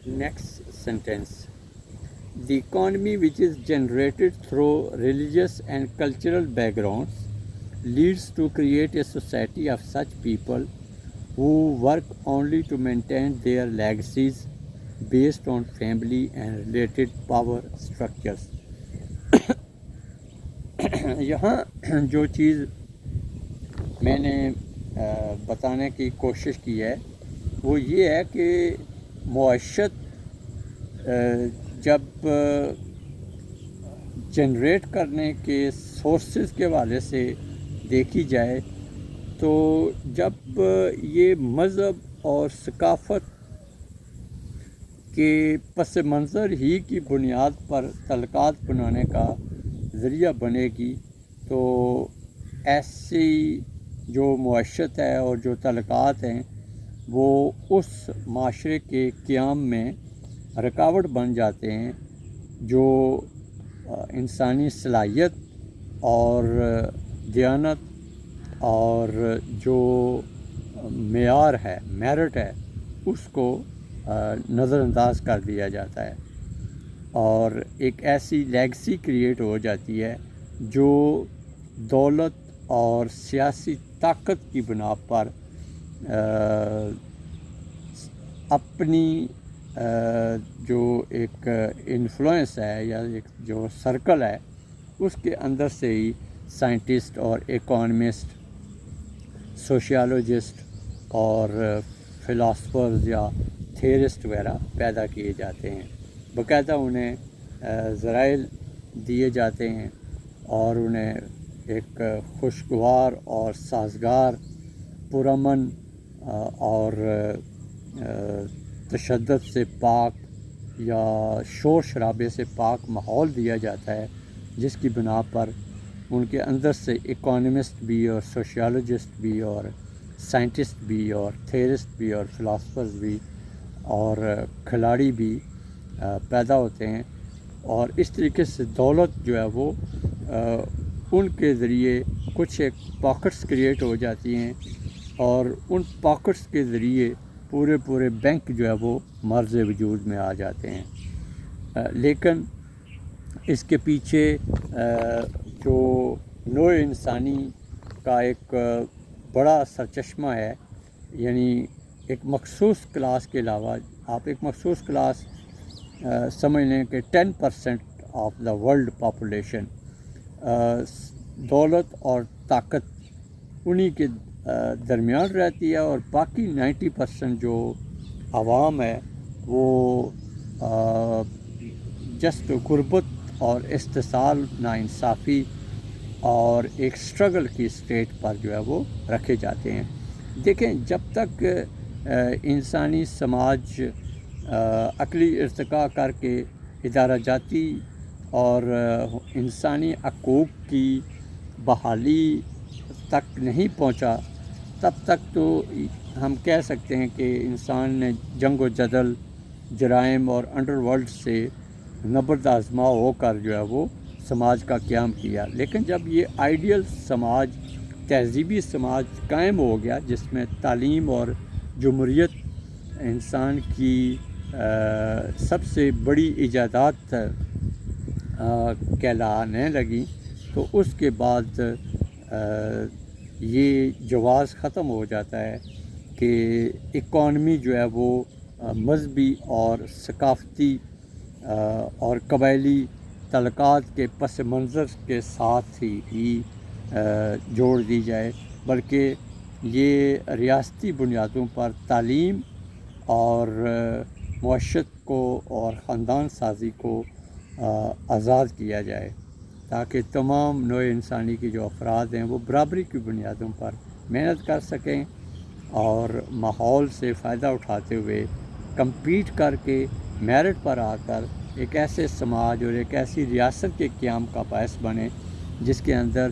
Next sentence. The economy, which is generated through religious and cultural backgrounds, leads to create a society of such people who work only to maintain their legacies based on family and related power structures. یہاں جو چیز میں نے بتانے کی کوشش کی ہے وہ یہ ہے کہ معیشت جب جنریٹ کرنے کے سورسز کے حوالے سے دیکھی جائے تو جب یہ مذہب اور ثقافت کے پس منظر ہی کی بنیاد پر تعلقات بنانے کا ذریعہ بنے گی تو ایسی جو معیشت ہے اور جو تعلقات ہیں وہ اس معاشرے کے قیام میں رکاوٹ بن جاتے ہیں جو انسانی صلاحیت اور دیانت اور جو معیار ہے میرٹ ہے اس کو نظر انداز کر دیا جاتا ہے اور ایک ایسی لیگسی کریٹ ہو جاتی ہے جو دولت اور سیاسی طاقت کی بنا پر اپنی جو ایک انفلوئنس ہے یا ایک جو سرکل ہے اس کے اندر سے ہی سائنٹسٹ اور اکانومسٹ سوشیالوجسٹ اور فلاسفرز یا تھیورسٹ وغیرہ پیدا کیے جاتے ہیں. باقاعدہ انہیں ذرائع دیے جاتے ہیں اور انہیں ایک خوشگوار اور سازگار پرامن اور تشدد سے پاک یا شور شرابے سے پاک ماحول دیا جاتا ہے جس کی بنا پر ان کے اندر سے اکانومسٹ بھی اور سوشیالوجسٹ بھی اور سائنٹسٹ بھی اور تھیورسٹ بھی اور فلاسفرز بھی اور کھلاڑی بھی پیدا ہوتے ہیں اور اس طریقے سے دولت جو ہے وہ ان کے ذریعے کچھ ایک پاکٹس کریٹ ہو جاتی ہیں اور ان پاکٹس کے ذریعے پورے بینک جو ہے وہ مرز وجود میں آ جاتے ہیں. لیکن اس کے پیچھے جو نوع انسانی کا ایک بڑا سرچشمہ ہے یعنی ایک مخصوص کلاس کے علاوہ آپ ایک مخصوص کلاس سمجھ لیں کہ 10% آف دا ورلڈ پاپولیشن دولت اور طاقت انہی کے درمیان رہتی ہے اور باقی 90% جو عوام ہے وہ جسٹ غربت اور استحصال ناانصافی اور ایک سٹرگل کی اسٹیٹ پر جو ہے وہ رکھے جاتے ہیں. دیکھیں جب تک انسانی سماج عقلی ارتقاء کر کے ادارہ جاتی اور انسانی حقوق کی بحالی تک نہیں پہنچا تب تک تو ہم کہہ سکتے ہیں کہ انسان نے جنگ و جدل جرائم اور انڈر ورلڈ سے نبرد آزما ہو کر جو ہے وہ سماج کا قیام کیا. لیکن جب یہ آئیڈیل سماج تہذیبی سماج قائم ہو گیا جس میں تعلیم اور جمہوریت انسان کی سب سے بڑی ایجادات کہلانے لگی تو اس کے بعد یہ جواز ختم ہو جاتا ہے کہ اکانومی جو ہے وہ مذہبی اور ثقافتی اور قبائلی تعلقات کے پس منظر کے ساتھ ہی جوڑ دی جائے بلکہ یہ ریاستی بنیادوں پر تعلیم اور معیشت کو اور خاندان سازی کو آزاد کیا جائے تاکہ تمام نوع انسانی کی جو افراد ہیں وہ برابری کی بنیادوں پر محنت کر سکیں اور ماحول سے فائدہ اٹھاتے ہوئے کمپیٹ کر کے میرٹ پر آ کر ایک ایسے سماج اور ایک ایسی ریاست کے قیام کا باعث بنے جس کے اندر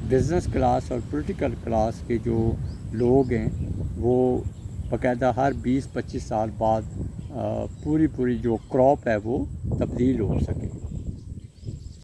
بزنس کلاس اور پولیٹیکل کلاس کے جو لوگ ہیں وہ باقاعدہ ہر 20-25 سال بعد پوری جو کراپ ہے وہ تبدیل ہو سکے.